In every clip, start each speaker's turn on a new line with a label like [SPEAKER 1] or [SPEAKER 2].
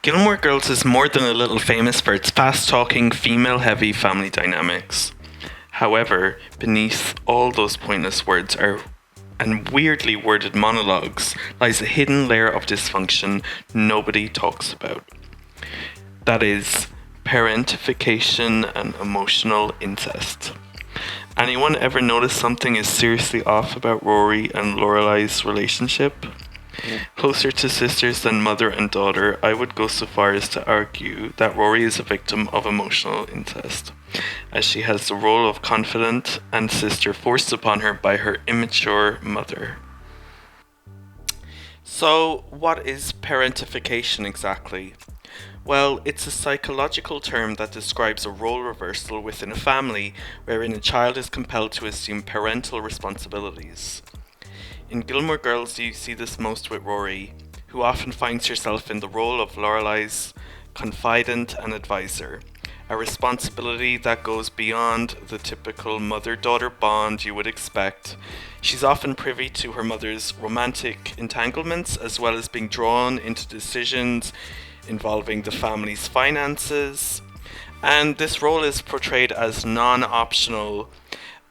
[SPEAKER 1] Gilmore Girls is more than a little famous for its fast-talking, female-heavy family dynamics. However, beneath all those pointless words and weirdly worded monologues lies a hidden layer of dysfunction nobody talks about. That is, parentification and emotional incest. Anyone ever notice something is seriously off about Rory and Lorelai's relationship? Closer to sisters than mother and daughter, I would go so far as to argue that Rory is a victim of emotional incest, as she has the role of confidant and sister forced upon her by her immature mother. So, what is parentification exactly? Well, it's a psychological term that describes a role reversal within a family wherein a child is compelled to assume parental responsibilities. In Gilmore Girls, you see this most with Rory, who often finds herself in the role of Lorelai's confidant and advisor, a responsibility that goes beyond the typical mother-daughter bond you would expect. She's often privy to her mother's romantic entanglements, as well as being drawn into decisions involving the family's finances. And this role is portrayed as non-optional.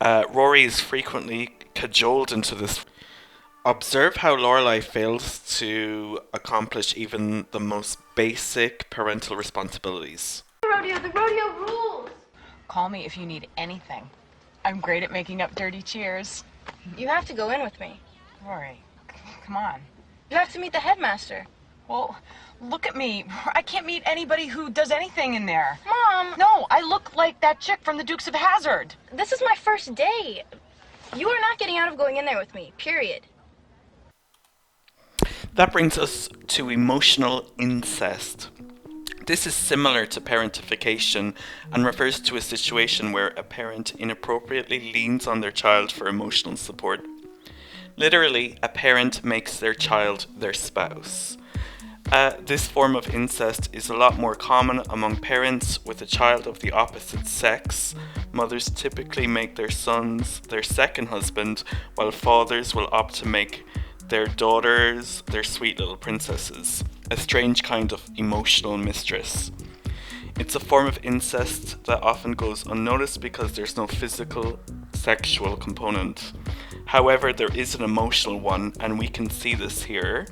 [SPEAKER 1] Rory is frequently cajoled into this. Observe how Lorelai fails to accomplish even the most basic parental responsibilities.
[SPEAKER 2] The rodeo rules!
[SPEAKER 3] Call me if you need anything. I'm great at making up dirty cheers.
[SPEAKER 2] You have to go in with me.
[SPEAKER 3] Rory, come on.
[SPEAKER 2] You have to meet the headmaster.
[SPEAKER 3] Well, look at me. I can't meet anybody who does anything in there.
[SPEAKER 2] Mom!
[SPEAKER 3] No, I look like that chick from the Dukes of Hazzard.
[SPEAKER 2] This is my first day. You are not getting out of going in there with me, period.
[SPEAKER 1] That brings us to emotional incest. This is similar to parentification and refers to a situation where a parent inappropriately leans on their child for emotional support. Literally, a parent makes their child their spouse. This form of incest is a lot more common among parents with a child of the opposite sex. Mothers typically make their sons their second husband, while fathers will opt to make their daughters their sweet little princesses, a strange kind of emotional mistress. It's a form of incest that often goes unnoticed because there's no physical, sexual component. However, there is an emotional one, and we can see this here.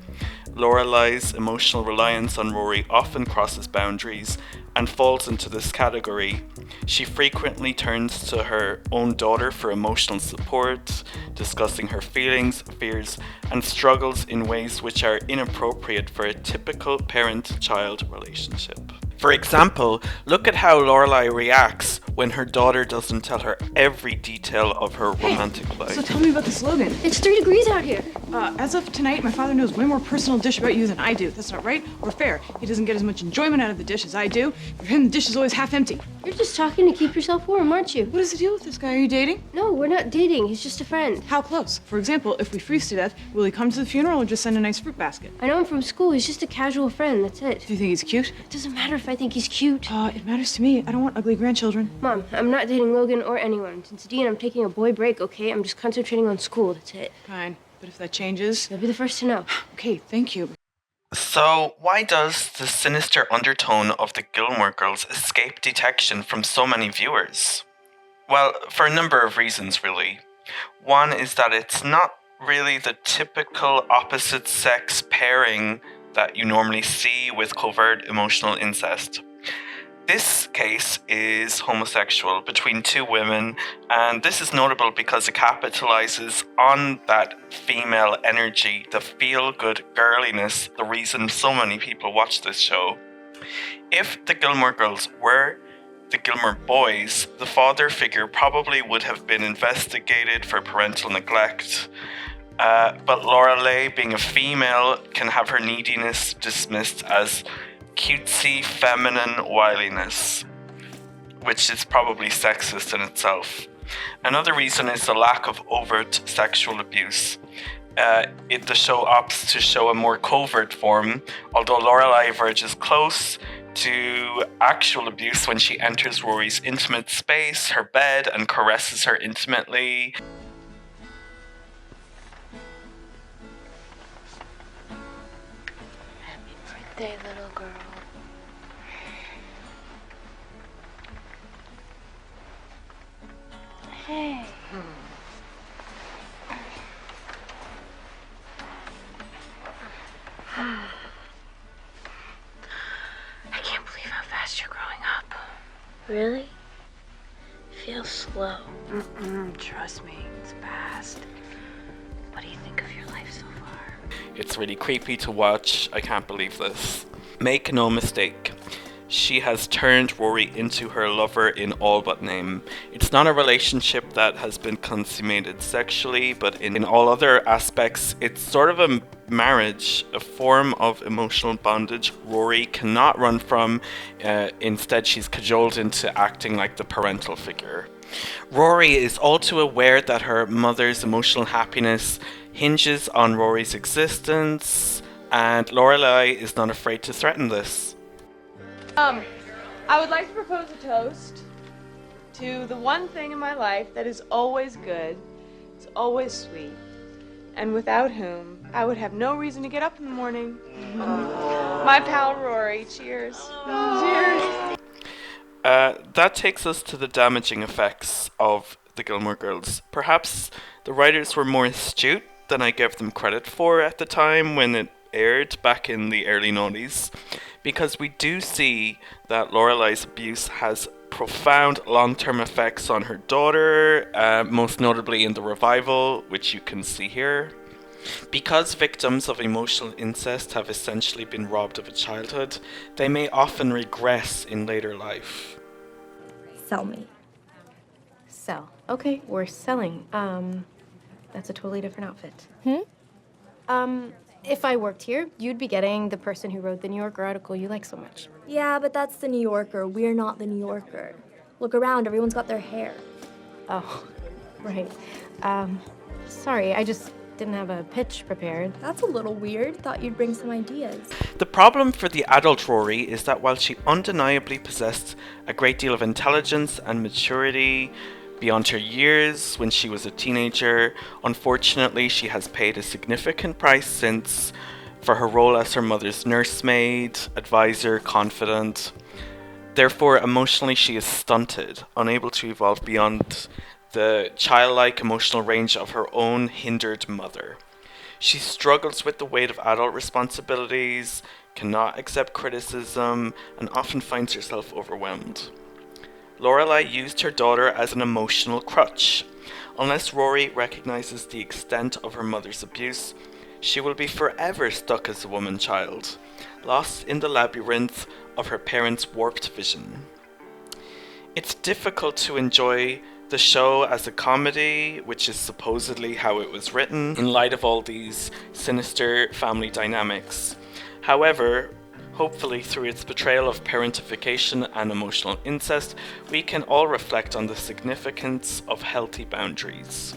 [SPEAKER 1] Lorelai's emotional reliance on Rory often crosses boundaries and falls into this category. She frequently turns to her own daughter for emotional support, discussing her feelings, fears, and struggles in ways which are inappropriate for a typical parent-child relationship. For example, look at how Lorelai reacts when her daughter doesn't tell her every detail of her romantic life.
[SPEAKER 4] So tell me about the slogan.
[SPEAKER 2] It's 3 degrees out here.
[SPEAKER 4] As of tonight, my father knows way more personal dish about you than I do. That's not right or fair. He doesn't get as much enjoyment out of the dish as I do. For him, the dish is always half empty.
[SPEAKER 2] You're just talking to keep yourself warm, aren't you?
[SPEAKER 4] What is the deal with this guy? Are you dating?
[SPEAKER 2] No, we're not dating. He's just a friend.
[SPEAKER 4] How close? For example, if we freeze to death, will he come to the funeral or just send a nice fruit basket?
[SPEAKER 2] I know him from school. He's just a casual friend. That's it.
[SPEAKER 4] Do you think he's cute?
[SPEAKER 2] It doesn't matter if I think he's cute.
[SPEAKER 4] It matters to me. I don't want ugly grandchildren.
[SPEAKER 2] Mom, I'm not dating Logan or anyone. Since Dean, I'm taking a boy break, okay? I'm just concentrating on school. That's it.
[SPEAKER 4] Fine. But if that changes...
[SPEAKER 2] You'll be the first to know.
[SPEAKER 4] Okay, thank you.
[SPEAKER 1] So, why does the sinister undertone of the Gilmore Girls escape detection from so many viewers? Well, for a number of reasons, really. One is that it's not really the typical opposite sex pairing that you normally see with covert emotional incest. This case is homosexual between two women, and this is notable because it capitalizes on that female energy, the feel-good girliness, the reason so many people watch this show. If the Gilmore Girls were the Gilmore Boys, the father figure probably would have been investigated for parental neglect. But Lorelai, being a female, can have her neediness dismissed as cutesy feminine wiliness, which is probably sexist in itself. Another reason is the lack of overt sexual abuse. The show opts to show a more covert form, although Lorelai verges close to actual abuse when she enters Rory's intimate space, her bed, and caresses her intimately.
[SPEAKER 2] Happy birthday, little girl. Hey.
[SPEAKER 3] I can't believe how fast you're growing up.
[SPEAKER 2] Really? Feels slow.
[SPEAKER 3] Trust me, it's fast. What do you think of your life so far?
[SPEAKER 1] It's really creepy to watch. I can't believe this. Make no mistake. She has turned Rory into her lover in all but name. It's not a relationship that has been consummated sexually, but in all other aspects, it's sort of a marriage, a form of emotional bondage Rory cannot run from. Instead, she's cajoled into acting like the parental figure. Rory is all too aware that her mother's emotional happiness hinges on Rory's existence, and Lorelai is not afraid to threaten this.
[SPEAKER 4] I would like to propose a toast to the one thing in my life that is always good, is always sweet, and without whom I would have no reason to get up in the morning. My pal Rory, cheers. Cheers.
[SPEAKER 1] That takes us to the damaging effects of the Gilmore Girls. Perhaps the writers were more astute than I gave them credit for at the time when it aired back in the early 90s, because we do see that Lorelai's abuse has profound long-term effects on her daughter, most notably in the revival, which you can see here. Because victims of emotional incest have essentially been robbed of a childhood, they may often regress in later life.
[SPEAKER 5] Sell me.
[SPEAKER 2] Sell. Okay, we're selling. That's a totally different outfit. If I worked here, you'd be getting the person who wrote the New Yorker article you like so much.
[SPEAKER 5] Yeah, but that's the New Yorker. We're not the New Yorker. Look around, everyone's got their hair.
[SPEAKER 2] Oh, right. Sorry, I just didn't have a pitch prepared.
[SPEAKER 5] That's a little weird. Thought you'd bring some ideas.
[SPEAKER 1] The problem for the adult Rory is that while she undeniably possessed a great deal of intelligence and maturity beyond her years when she was a teenager, unfortunately she has paid a significant price since for her role as her mother's nursemaid, advisor, confidant. Therefore, emotionally she is stunted, unable to evolve beyond the childlike emotional range of her own hindered mother. She struggles with the weight of adult responsibilities, cannot accept criticism, and often finds herself overwhelmed. Lorelai used her daughter as an emotional crutch. Unless Rory recognizes the extent of her mother's abuse, she will be forever stuck as a woman child, lost in the labyrinth of her parents' warped vision. It's difficult to enjoy the show as a comedy, which is supposedly how it was written, in light of all these sinister family dynamics. However, hopefully through its portrayal of parentification and emotional incest, we can all reflect on the significance of healthy boundaries,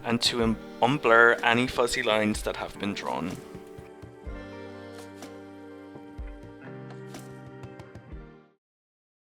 [SPEAKER 1] and to unblur any fuzzy lines that have been drawn.